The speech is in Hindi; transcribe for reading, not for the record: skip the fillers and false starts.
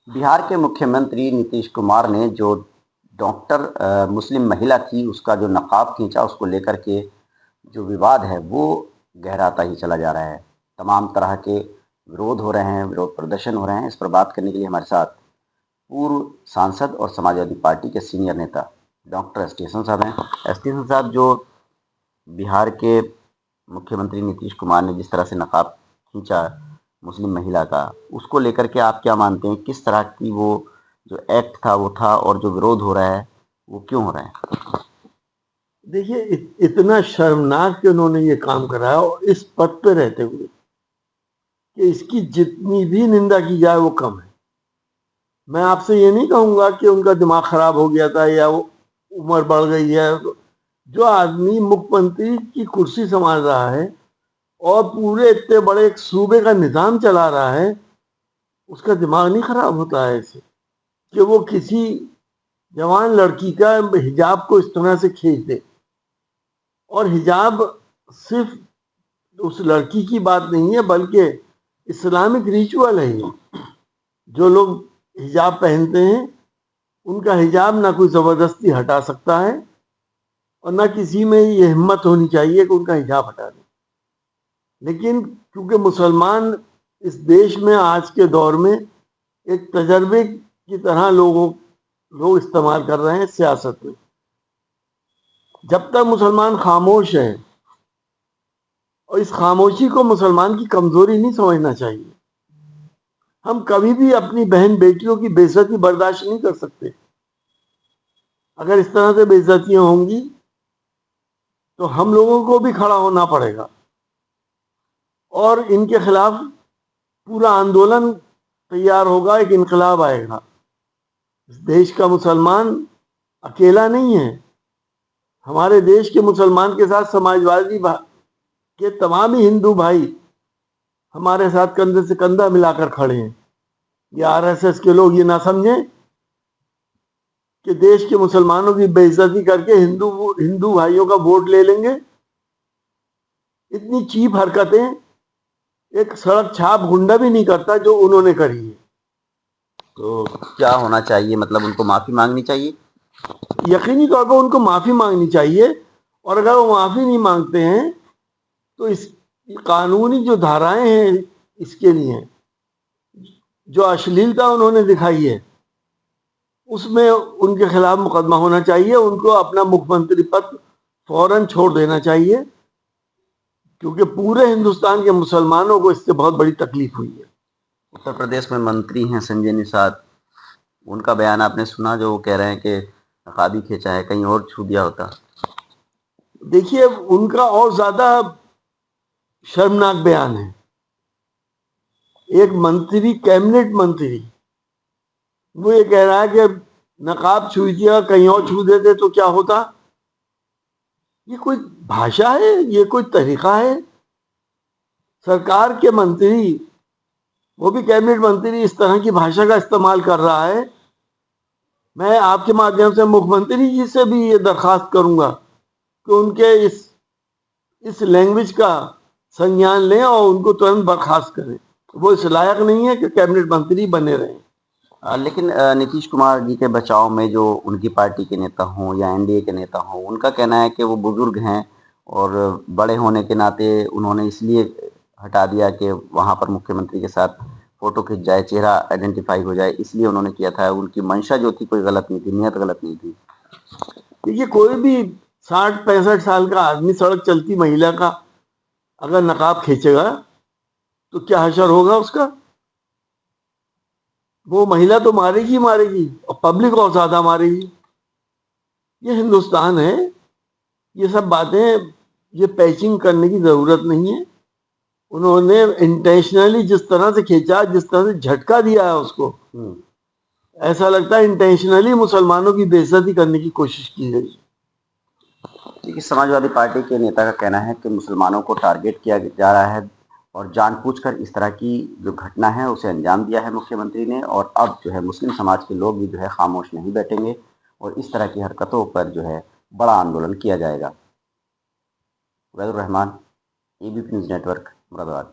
बिहार के मुख्यमंत्री नीतीश कुमार ने जो मुस्लिम महिला थी उसका जो नकाब खींचा उसको लेकर के जो विवाद है वो गहराता ही चला जा रहा है। तमाम तरह के विरोध हो रहे हैं, विरोध प्रदर्शन हो रहे हैं। इस पर बात करने के लिए हमारे साथ पूर्व सांसद और समाजवादी पार्टी के सीनियर नेता डॉक्टर एसटीएसन साहब हैं। एसटीएसन साहब, जो बिहार के मुख्यमंत्री नीतीश कुमार ने जिस तरह से नकाब खींचा मुस्लिम महिला का, उसको लेकर के आप क्या मानते हैं? किस तरह की वो जो एक्ट था वो था, और जो विरोध हो रहा है वो क्यों हो रहा है? देखिए, इतना शर्मनाक कि उन्होंने ये काम कराया और इस पद पे रहते हुए कि इसकी जितनी भी निंदा की जाए वो कम है। मैं आपसे ये नहीं कहूंगा कि उनका दिमाग खराब हो गया था या वो उम्र बढ़ गई है। जो आदमी मुख्यमंत्री की कुर्सी संभाल रहा है और पूरे इतने बड़े एक सूबे का निजाम चला रहा है, उसका दिमाग नहीं खराब होता है ऐसे कि वो किसी जवान लड़की का हिजाब को इस तरह से खींच दे। और हिजाब सिर्फ उस लड़की की बात नहीं है, बल्कि इस्लामिक रिचुअल है ये। जो लोग हिजाब पहनते हैं उनका हिजाब ना कोई ज़बरदस्ती हटा सकता है और ना किसी में ये हिम्मत होनी चाहिए कि उनका हिजाब हटा दे। लेकिन क्योंकि मुसलमान इस देश में आज के दौर में एक तजर्बे की तरह लोग इस्तेमाल कर रहे हैं सियासत में। जब तक मुसलमान खामोश है, और इस खामोशी को मुसलमान की कमजोरी नहीं समझना चाहिए। हम कभी भी अपनी बहन बेटियों की बेइज्जती बर्दाश्त नहीं कर सकते। अगर इस तरह से बेइज्जतियां होंगी तो हम लोगों को भी खड़ा होना पड़ेगा और इनके खिलाफ पूरा आंदोलन तैयार होगा, एक इनकलाब आएगा। इस देश का मुसलमान अकेला नहीं है। हमारे देश के मुसलमान के साथ समाजवादी के तमाम ही हिंदू भाई हमारे साथ कंधे से कंधा मिलाकर खड़े हैं। ये आरएसएस के लोग ये ना समझें कि देश के मुसलमानों की बेइज्जती करके हिंदू भाइयों का वोट ले लेंगे। इतनी चीप हरकतें एक सड़क छाप गुंडा भी नहीं करता जो उन्होंने करी है। तो क्या होना चाहिए? मतलब उनको माफ़ी मांगनी चाहिए? यकीनी तौर पर उनको माफ़ी मांगनी चाहिए, और अगर वो माफ़ी नहीं मांगते हैं तो इस कानूनी जो धाराएं हैं इसके लिए, जो अश्लीलता उन्होंने दिखाई है उसमें उनके खिलाफ मुकदमा होना चाहिए। उनको अपना मुख्यमंत्री पद फौरन छोड़ देना चाहिए, क्योंकि पूरे हिंदुस्तान के मुसलमानों को इससे बहुत बड़ी तकलीफ हुई है। उत्तर प्रदेश में मंत्री हैं संजय निषाद, उनका बयान आपने सुना जो वो कह रहे हैं कि नकाबी खींचा है, कहीं और छू दिया होता? देखिए, उनका और ज्यादा शर्मनाक बयान है। एक मंत्री, कैबिनेट मंत्री, वो ये कह रहा है कि नकाब छू दिया, कहीं और छू देते तो क्या होता। ये कोई भाषा है? ये कोई तरीका है? सरकार के मंत्री, वो भी कैबिनेट मंत्री, इस तरह की भाषा का इस्तेमाल कर रहा है। मैं आपके माध्यम से मुख्यमंत्री जी से भी ये दरखास्त करूंगा कि उनके इस लैंग्वेज का संज्ञान लें और उनको तुरंत बर्खास्त करें। वो इस लायक नहीं है कि कैबिनेट मंत्री बने रहें। लेकिन नीतीश कुमार जी के बचाव में जो उनकी पार्टी के नेता हों या एनडीए के नेता हों, उनका कहना है कि वो बुजुर्ग हैं और बड़े होने के नाते उन्होंने इसलिए हटा दिया कि वहाँ पर मुख्यमंत्री के साथ फोटो खिंच जाए, चेहरा आइडेंटिफाई हो जाए, इसलिए उन्होंने किया था। उनकी मंशा जो थी कोई गलत नहीं थी, नीयत गलत नहीं थी। देखिए, कोई भी 60-65 साल का आदमी सड़क चलती महिला का अगर नकाब खींचेगा तो क्या हशर होगा उसका? वो महिला तो मारेगी मारेगी और पब्लिक और ज्यादा मारेगी। ये हिंदुस्तान है। ये सब बातें, ये पैचिंग करने की जरूरत नहीं है। उन्होंने इंटेंशनली जिस तरह से खींचा, जिस तरह से झटका दिया है उसको, ऐसा लगता है इंटेंशनली मुसलमानों की बेइज्जती करने की कोशिश की गई। देखिए, समाजवादी पार्टी के नेता का कहना है कि मुसलमानों को टारगेट किया जा रहा है और जानबूझकर इस तरह की जो घटना है उसे अंजाम दिया है मुख्यमंत्री ने, और अब जो है मुस्लिम समाज के लोग भी जो है खामोश नहीं बैठेंगे और इस तरह की हरकतों पर जो है बड़ा आंदोलन किया जाएगा। Vaidur Rahman, ABP news network, Moradabad.